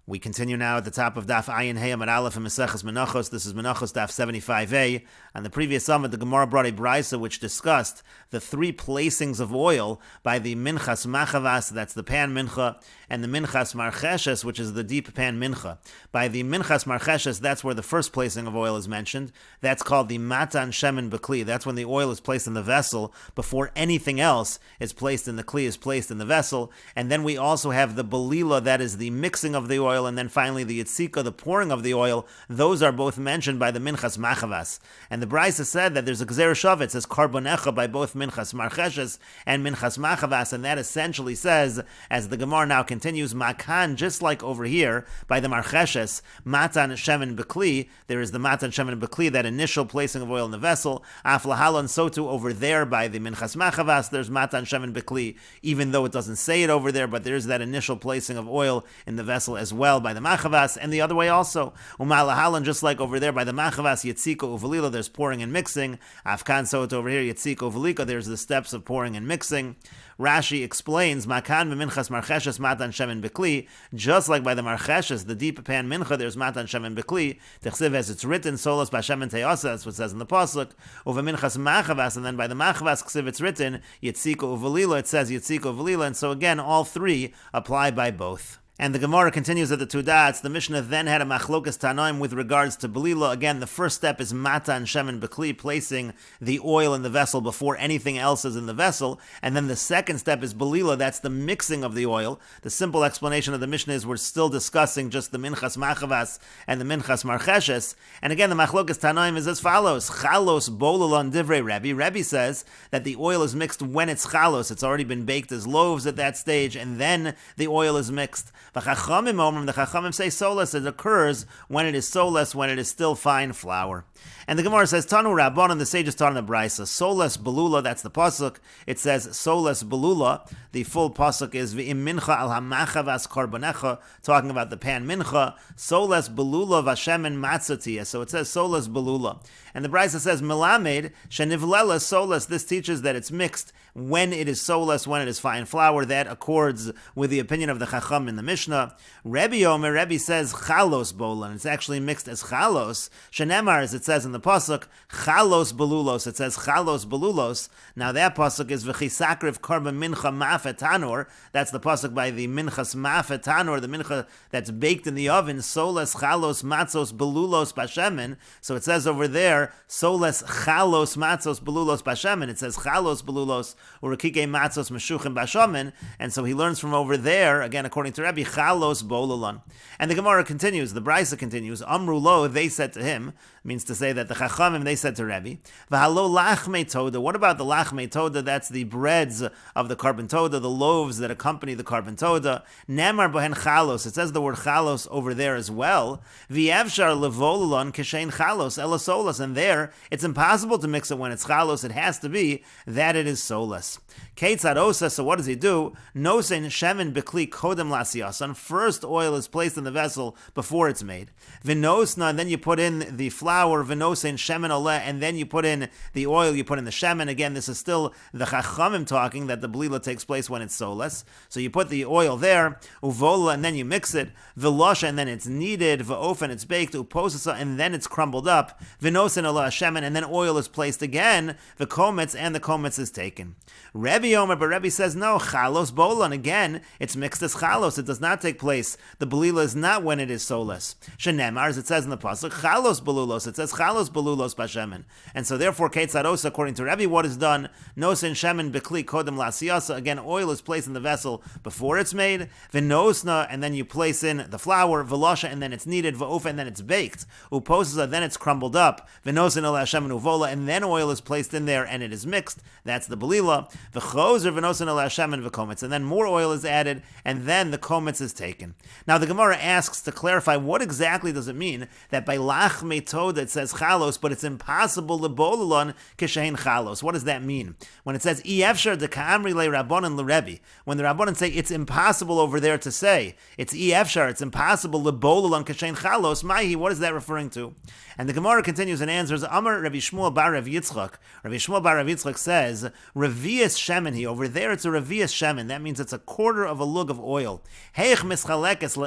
We continue now at the top of Daf Ayin Hey Amar Aleph and Meseches Menachos. This is Menachos Daf 75a. On the previous summit, the Gemara brought a brisa which discussed the three placings of oil by the Minchas Machavas, that's the pan mincha, and the Minchas Marcheshes, which is the deep pan mincha. By the Minchas Marcheshes, that's where the first placing of oil is mentioned. That's called the Matan Shemen Bekli. That's when the oil is placed in the vessel before anything else is placed in the kli, is placed in the vessel. And then we also have the Belila, that is the mixing of the oil, and then finally the Yitzika, the pouring of the oil. Those are both mentioned by the Minchas Machavas. And the Brisa said that there's a Gzer Shav, it says Karbonecha by both Minchas Marcheshes and Minchas Machavas, and that essentially says, as the Gemara now continues, Makan, just like over here, by the Marcheshes, Matan Shemen Bekli, there is the Matan Shemen Bekli, that initial placing of oil in the vessel, Af Lahalon, so too over there by the Minchas Machavas, there's Matan Shemen Bekli, even though it doesn't say it over there, but there is that initial placing of oil in the vessel as well by the Machavas, and the other way also. Umalahalan, just like over there by the Machavas, Yitziko Uvalila, there's pouring and mixing. Afkan, so it's over here, Yitziko Uvalika, there's the steps of pouring and mixing. Rashi explains, Makan v'minchas marcheshes matan shemen bekli, just like by the marcheshes, the deep pan mincha, there's matan shemen bekli, techsiv, as it's written, solos b'shemen te'asa, that's what it says in the pasuk, u'v'minchas machavas, and then by the machavas, ksiv, it's written, Yitziko uvalila, it says Yitziko uvalila, and so again, all three apply by both. And the Gemara continues at the two dots. The Mishnah then had a machlokas tanoim with regards to belila. Again, the first step is matan shemen bekli, placing the oil in the vessel before anything else is in the vessel. And then the second step is belila, that's the mixing of the oil. The simple explanation of the Mishnah is we're still discussing just the minchas machavas and the minchas marcheshes. And again, the machlokas tanoim is as follows. Chalos bolulon divrei Rebbe. Rebbe says that the oil is mixed when it's chalos. It's already been baked as loaves at that stage, and then the oil is mixed. The Chachamim say solas, it occurs when it is solas, when it is still fine flour. And the Gemara says, Tanu Rabbanan, the sages taught in the Brisa, solas belula, that's the pasuk. It says solas belula. The full pasuk is v'im mincha al hamachavas karbonecha, talking about the pan mincha. Solas belula v'shemen matzatia. So it says solas belula. And the Brisa says, Melamed shenivlela solas. This teaches that it's mixed when it is solas, when it is fine flour. That accords with the opinion of the Chacham in the Mishnah. Rebbe Omer, Rebbe says chalos bolan. It's actually mixed as chalos. Shenemar, as it says in the pasuk, chalos belulos. It says chalos belulos. Now that pasuk is v'chisakriv karba mincha mafet tanor. That's the pasuk by the minchas mafet tanor, the mincha that's baked in the oven. Solas chalos matzos belulos bashemen. So it says over there, solas chalos matzos belulos bashemen. It says chalos belulos or kike matzos meshuchim bashemen. And so he learns from over there, again according to Rebbe, chalos bolalon. And the Gemara continues, the Brisa continues, Amru lo, they said to him, means to say that the Chachamim, they said to Rebbe, V'halo lachmei toda, what about the lachmei toda? That's the breads of the carbon toda, the loaves that accompany the carbon toda. Nemar bohen chalos, it says the word chalos over there as well. V'yevshar levolulon kishein chalos elasolas, and there, it's impossible to mix it when it's chalos, it has to be that it is solas. Keitzad osa, so what does he do? Nosein shemen bekli kodem lasiyasan, first oil is placed in the vessel before it's made. V'nosna, and then you put in the flour, v'nosein shemen oleh, and then you put in the oil, you put in the shemen. Again, this is still the Chachamim talking that the blila takes place when it's solas. So you put the oil there, uvola, and then you mix it, v'losha, and then it's kneaded, v'ofen, it's baked, uposasa, and then it's crumbled up, v'nosein oleh shemen, and then oil is placed again, v'kometz, and the kometz is taken. Rebbe Omer, but Rebbe says no, chalos bolan, again, it's mixed as chalos, it does not take place. The belila is not when it is solas. Shenemar, as it says in the pasuk, chalos belulos, it says chalos belulos bashemen. And so therefore, keitzaros, according to Rebbe, what is done? Nosin shemen bekli kodem lasiyasa, again, oil is placed in the vessel before it's made, v'nosna, and then you place in the flour, v'losha, and then it's kneaded, v'ofa, and then it's baked, uposasa, then it's crumbled up, v'nosin ola shemen uvola, and then oil is placed in there, and it is mixed, that's the belila, v'chozer v'nosin ola shemen v'kometz, and then more oil is added, and then the kometz is taken. Now the Gemara asks to clarify, what exactly does it mean that by lachmei toda it says chalos, but it's impossible to bolulon kishein chalos? What does that mean? When it says efshar de ka'amri le rabbanon l'Rebbe, when the rabbanon say it's impossible over there to say, it's efshar, it's impossible le bolulon kishein chalos, mahi, what is that referring to? And the Gemara continues and answers, Amar Rabbi Shmuel bar Rav Yitzchak. Rabbi Shmuel bar Rav Yitzchak says, Revius shemen, over there it's a revius shemen, that means it's a quarter of a lug of oil. Hey Ve'ech mischalekes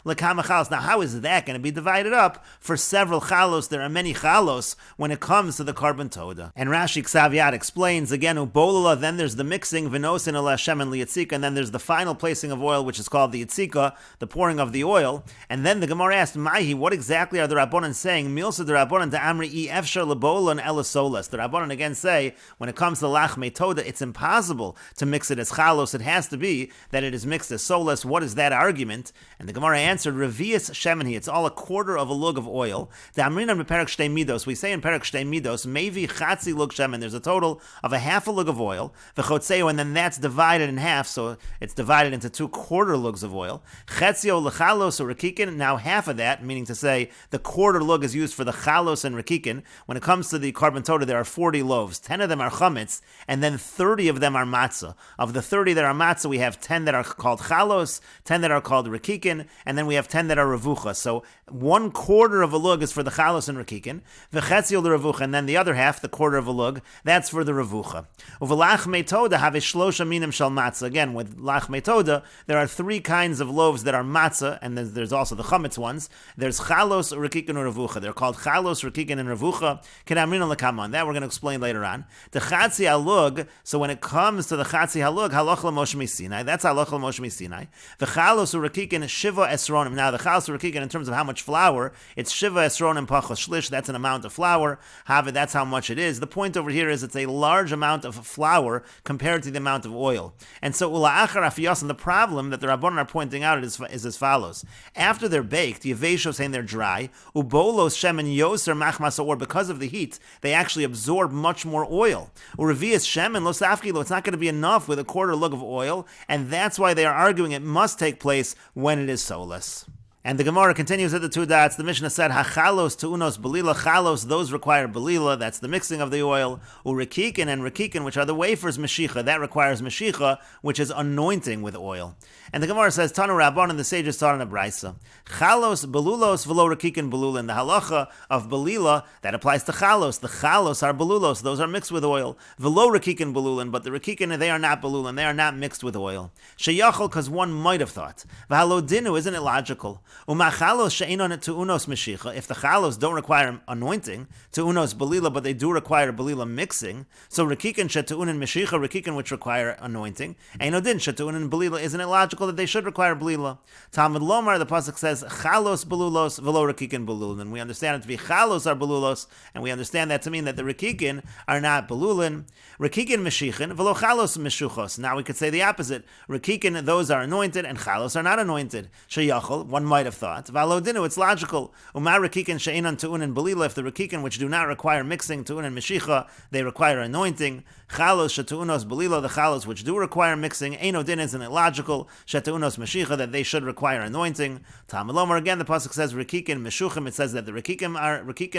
lekama chalos. Now, how is that going to be divided up for several chalos? There are many chalos when it comes to the carbon toda. And Rashi Ksaviyat explains again, ubolula, then there's the mixing, v'nosin ala shemen liyitzika, and then there's the final placing of oil, which is called the yitzika, the pouring of the oil. And then the Gemara asked, Mahi, what exactly are the Rabbanan saying? Milsa the Rabbanan da amri I efshar lebolan elasolas. The Rabbanan again say, when it comes to lachmei toda, it's impossible to mix it as chalos. It has to be that it is mixed as solas. What is that argument? And the Gemara answered, revius shemenhi. It's all a quarter of a lug of oil. The amrinan beperak shtei midos. We say in perak shtei midos, mevi chatzi lug shemen. There's a total of a half a lug of oil. V'chotzeo, and then that's divided in half, so it's divided into 2 quarter lugs of oil. Chetzio lechalos or rakikin. Now half of that, meaning to say the quarter lug is used for the chalos and rakikin. When it comes to the carbon toda, there are 40 loaves. 10 of them are chametz, and then 30 of them are matzah. Of the 30 that are matzah, we have 10 that are called chalos, 10 that are called rakikin, and then we have 10 that are revucha. So 1/4 of a lug is for the chalos and rakikin, v'chetzio l'revucha, and then the other half, the quarter of a lug, that's for the revucha. Uvelachmei toda have a shlosha minim shal matzah. Again, with lachmei toda, there are 3 kinds of loaves that are matzah, and there's also the chametz ones. There's chalos, rakikin, or revucha. They're called chalos, rakikin, and revucha. Kedamrina lekaman. That we're going to explain later on. The chatzi halug. So when it comes to the chatzi halug, halach l'moshe misinai. That's halach l'moshe misinai. The chalos rakikin shiva esronim. Now the chalos rakikin, in terms of how much flour, it's shiva esronim pachos shlish. That's an amount of flour. That's how much it is. The point over here is it's a large amount of flour compared to the amount of oil. And so ula'achar afiyos, and the problem that the Rabbanan are pointing out is as follows. After they're baked, yevesho, saying they're dry, ubolos shemen yoser machmas, or because of the heat, they actually absorb much more oil. Urevias shemen lo safkilo, it's not going to be enough with a quarter lug of oil, and that's why they are arguing it must take place when it is soulless. And the Gemara continues at the 2 dots. The Mishnah said, "Hachalos tu'unos belila." Chalos, those require belila. That's the mixing of the oil. Urikikin and rikikin, which are the wafers, meshicha. That requires meshicha, which is anointing with oil. And the Gemara says, "Tanu Rabban," and the sages taught in a brisa. Chalos belulos v'lo rikikin belulin. The halacha of belila that applies to chalos. The chalos are belulos; those are mixed with oil. V'lo rikikin belulin, but the rikikin, they are not belulin; they are not mixed with oil. Sheyachol, because one might have thought. V'halodinu, isn't it logical? Umachalos she'inon tu'unos meshicha. If the chalos don't require anointing, tu'unos belila, but they do require belila mixing. So rikikin shetu'unin meshicha, rikikin which require anointing. Einodin shetu'unin belila. Isn't it logical that they should require belila? Talmud lomar, the pasuk says chalos belulos v'lo rikikin belulin. And we understand it to be chalos are belulos, and we understand that to mean that the rikikin are not belulin. Rikikin meshichin v'lo chalos meshuchos. Now we could say the opposite. Rikikin, those are anointed, and chalos are not anointed. Sheyachol, one might have thought. V'alodinu, it's logical. Umar rikikin she'inon tu'unin belila. If the rikikin which do not require mixing, tu'unin meshicha, they require anointing. Chalos shetu'unos belila, the chalos which do require mixing, einodin, isn't it logical? Shetu'unos meshicha, that they should require anointing. Talmud lomar, again the pasuk says rikikin meshuchim. It says that the rikikin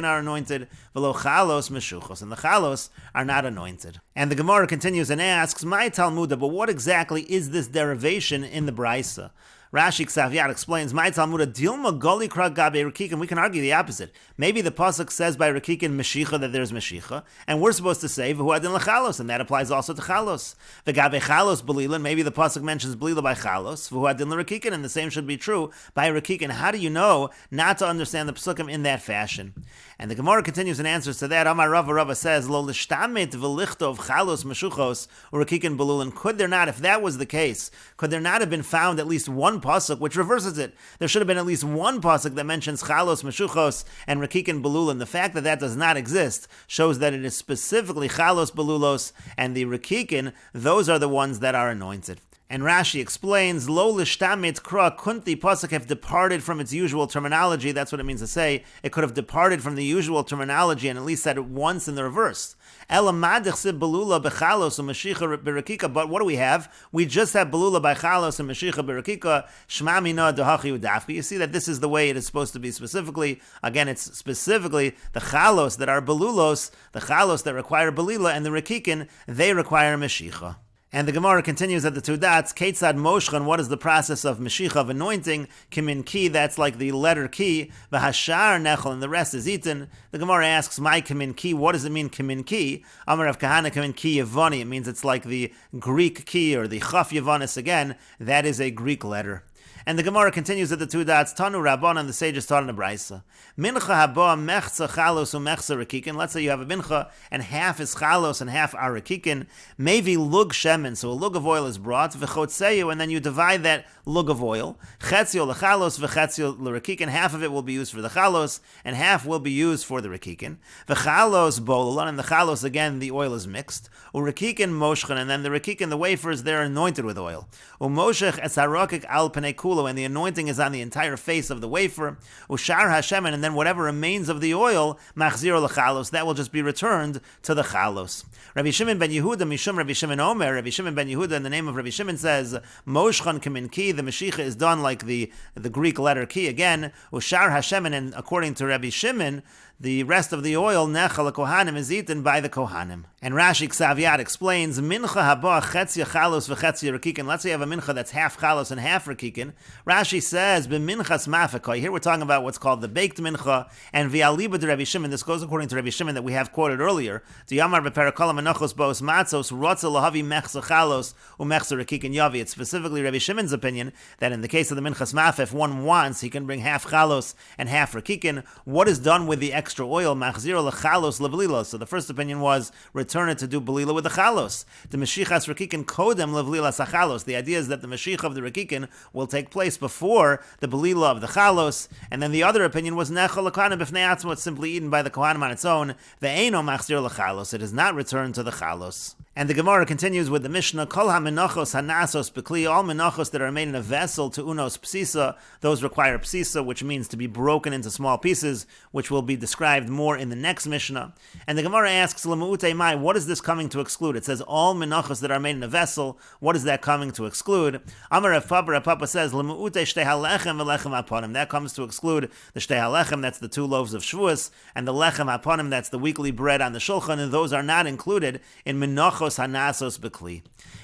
are anointed. V'lo chalos meshuchos, and the chalos are not anointed. And the Gemara continues and asks, "My Talmuda, but what exactly is this derivation in the brisa?" Rashi Ksaviyat explains, "My Talmuda dilma goli kra gabe rikikin." We can argue the opposite. Maybe the pasuk says by rikikin meshicha that there's meshicha, and we're supposed to say v'huadin lechalos, and that applies also to chalos. V'gabe chalos belilin. Maybe the pasuk mentions belila by chalos v'huadin lerikikin, and the same should be true by rikikin. How do you know not to understand the pasukim in that fashion? And the Gemara continues in answers to that. Amar Rava says, "Lo l'shtamet v'lichtov chalos meshuchos urikikin belulin." Could there not, if that was the case, could there not have been found at least one pasuk which reverses it? There should have been at least one pasuk that mentions chalos meshuchos and rikikin belulin. The fact that that does not exist shows that it is specifically chalos belulos, and the rikikin, those are the ones that are anointed. And Rashi explains, "Lo l'shtamit kra," couldn't the pasuk have departed from its usual terminology? That's what it means to say. It could have departed from the usual terminology and at least said it once in the reverse. Elamadich sib belula bechalos and meshicha berakika. But what do we have? We just have belula by chalos and meshicha berakika. Shma mina dehachi udafki. You see that this is the way it is supposed to be specifically. Again, it's specifically the chalos that are belulos, the chalos that require belila, and the rakikin, they require meshicha. And the Gemara continues at the two dots, Ketzad Moshchan, what is the process of Mashiach, of anointing? Kimin Ki, that's like the letter Ki, V'hashar Nechel, and the rest is eaten. The Gemara asks, my Kimin Ki, what does it mean Kimin Ki? Amar Rav Kahana Kimin Ki Yevani, it means it's like the Greek Ki, or the Chaf Yevanis again, that is a Greek letter. And the Gemara continues at the two dots, Tanu Rabban, and the sages taught in a brisa. Mincha haba mechza chalos umechza rekikin. Let's say you have a mincha, and half is chalos and half are rekikin. Maybe lug shemen, so a lug of oil is brought, v'chotzeyu, and then you divide that lug of oil. Chetzio lechalos, v'chetzio lerekikin. Half of it will be used for the chalos, and half will be used for the rekikin. V'chalos bololon, and the chalos, again, the oil is mixed. Urekikin moshchan, and then the rekikin, the wafers, they're anointed with oil. Umoshech etzarokik al penei kulo, and the anointing is on the entire face of the wafer. Ushar hashemen, and then whatever remains of the oil, machzir lechalos, that will just be returned to the chalos. Rabbi Shimon ben Yehuda, mishum Rabbi Shimon Omer, Rabbi Shimon ben Yehuda, in the name of Rabbi Shimon, says, Moshchan kimin ki, the Mashiach is done like the Greek letter ki again. Ushar hashemen, and according to Rabbi Shimon, the rest of the oil, nechal kohanim, is eaten by the kohanim. And Rashi Ksaviyat explains, mincha haba chetzia chalos v'chetzia rekikin. Let's say you have a mincha that's half chalos and half rekikin. Rashi says, b'minchas mafakoi. Here we're talking about what's called the baked mincha, and v'aliba de Rabbi Shimon. This goes according to Rabbi Shimon that we have quoted earlier. D'yamar b'perakol menachos bos matzos rotza lahavi mechza chalos u'mechza rekikin yavi. It's specifically Rabbi Shimon's opinion that in the case of the minchas maf, if one wants, he can bring half chalos and half rekikin. What is done with the extra oil? Machzir lechalos levlila. So the first opinion was return it to do belila with the chalos. The Mashiachas rekikin kodem levlila sachalos. The idea is that the Mashiach of the rekikin will take place before the belila of the chalos. And then the other opinion was nechol kohanim b'fnei atzmo. It's simply eaten by the kohanim on its own. Ve'eno machzir lechalos. It is not returned to the chalos. And the Gemara continues with the Mishnah, Kol ha-menachos ha-nasos bekli, all menachos that are made in a vessel to unos psisa, those require psisa, which means to be broken into small pieces, which will be described more in the next Mishnah. And the Gemara asks, L'mu'utei mai, what is this coming to exclude? It says all menachos that are made in a vessel, what is that coming to exclude? Amar Rav Papa says, L'mu'utei shtei ha-lechem v'lechem ha-ponim. That comes to exclude the shtei ha-lechem, that's the 2 loaves of Shavuos, and the lechem ha-ponim, that's the weekly bread on the shulchan, and those are not included in menachos hanasos bekli.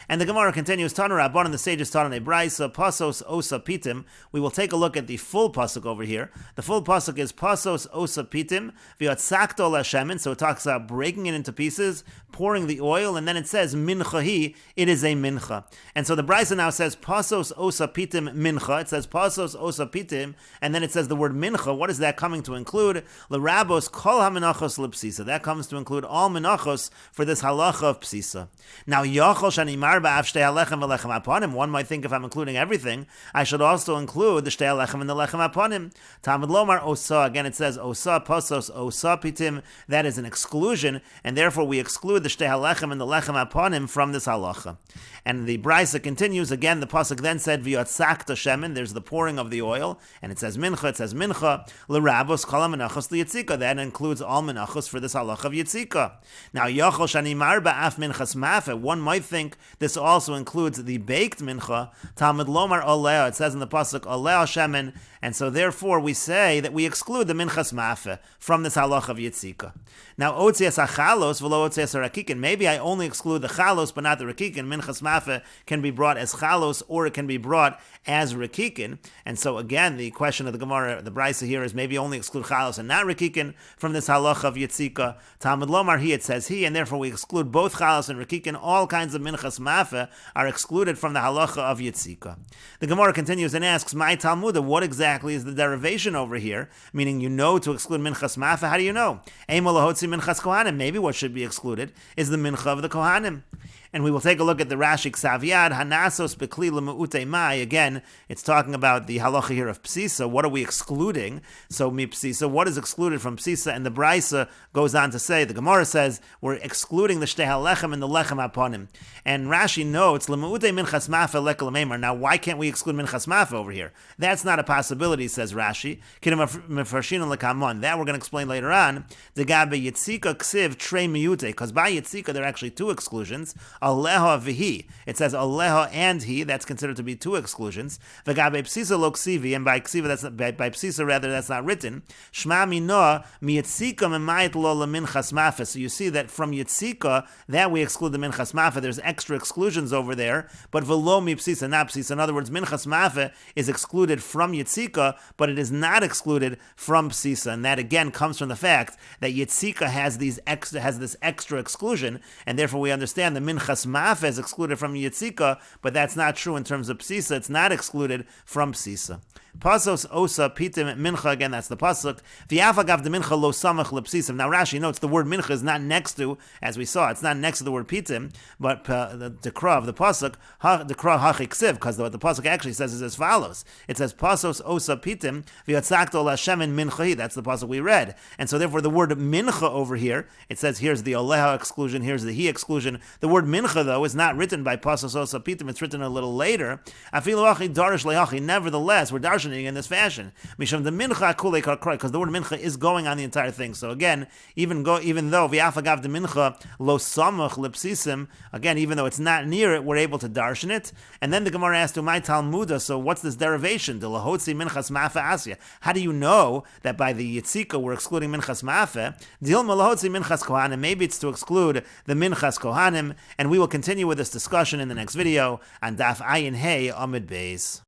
And the Gemara continues, Tanu Rabban, and the sages taught in a brisa, Pasos osa pitim. We will take a look at the full pasuk over here. The full pasuk is Pasos osa pitim, v'yatzakto lashemin, so it talks about breaking it into pieces, pouring the oil, and then it says, minchahi, it is a mincha. And so the brisa now says, Pasos osa pitim mincha. It says, Pasos osa pitim, and then it says the word mincha. What is that coming to include? L'rabos kol ha-menachos l'psisa. That comes to include all menachos for this halacha of psisa. Now, Yachol Shanimar Ba'av Shtei HaLechem v'Lechem HaPonim. One might think if I'm including everything, I should also include the Shtei HaLechem and the Lechem HaPonim. Talmud Lomar Osa. Again, it says Osa Pasos Osa Pitim. That is an exclusion, and therefore we exclude the Shtei HaLechem and the Lechem HaPonim from this halacha. And the brisa continues. Again, the pasuk then said V'yatzak Shemen. There's the pouring of the oil, and it says Mincha. It says Mincha L'Rabos Kol HaMenachos L'Yitzika. That includes all menachos for this halacha of Yitzika. Now, Yachol Shanimar Ba'af Minchas Mafe. One might think this also includes the baked mincha. Talmud Lomar Oleo. It says in the pasuk Oleo Shemen, and so therefore we say that we exclude the Minchas Mafe from this halach of Yitzika. Now, Otzias HaChalos v'lo Otzias HaRakikin. Maybe I only exclude the Chalos but not the Rakikin. Minchas Mafe can be brought as Chalos or it can be brought as Rakikin. And so again, the question of the Gemara, the brisa here is maybe only exclude Chalos and not Rakikin from this halach of Yitzika. Talmud Lomar He, it says He, and therefore we exclude both Chalos and Rakikin. All kinds of Minchas Mafe are excluded from the halacha of Yitzika. The Gemara continues and asks, my Talmud, what exactly is the derivation over here? Meaning you know to exclude Minchas Mafe. How do you know? Minchas Kohanim. Maybe what should be excluded is the mincha of the Kohanim. And we will take a look at the Rashi Ksaviyad, Hanasos Bekli L'Mu'utei Mai. Again, it's talking about the halacha here of Psisa. What are we excluding? So, Mi Psisa, what is excluded from Psisa? And the Brisa goes on to say, the Gemara says, we're excluding the Shtei HaLechem and the Lechem HaPonim. And Rashi notes, L'Mu'utei Minchas Mafe Lekel Meimar. Now, why can't we exclude Minchas Mafe over here? That's not a possibility, says Rashi. That we're going to explain later on. The Gabe Yitzika Ksiv Trei Miyute. Because by Yitzika, there are actually 2 exclusions. aleha v'hi. It says aleha and he. That's considered to be two exclusions. V'gabe psisa lo ksivi, and by ksiva, that's not, by psisa rather, that's not written. Shma mino miyitzika memayit lo leminchas mafa. So you see that from yitzika, that we exclude the minchas mafa. There's extra exclusions over there, but v'lo mi psisa, not psisa. In other words, minchas mafa is excluded from yitzika, but it is not excluded from psisa, and that again comes from the fact that yitzika has this extra exclusion, and therefore we understand the minchas mafa is excluded from yitzika, but that's not true in terms of psisa. It's not excluded from psisa. Pasos osa pitim mincha, again that's the pasuk. V'yafagav de mincha lo samach lepsisim. Now Rashi notes the word mincha is not next to, as we saw, it's not next to the word pitim, but the kra of the pasuk, the kra hachiksiv, because what the pasuk actually says is as follows. It says pasos osa pitim v'yatzakto lashem minchahi. That's the pasuk we read, and so therefore the word mincha over here, it says here's the oleha exclusion, here's the he exclusion. The word mincha though is not written by pasos osa pitim; it's written a little later. Afilu achi darish lehachi. Nevertheless, we're darshan in this fashion, because the word mincha is going on the entire thing. So again, even though v'yafagav de mincha lo samach lepsisim, again, even though it's not near it, we're able to darshan it. And then the Gemara asks to my Talmuda, so what's this derivation? De lahotzi minchas mafa asya. How do you know that by the yitzika we're excluding minchas mafa? Dilma lahotzi minchas kohanim. Maybe it's to exclude the minchas kohanim. And we will continue with this discussion in the next video on Daf Ayin Hey Amid Beis.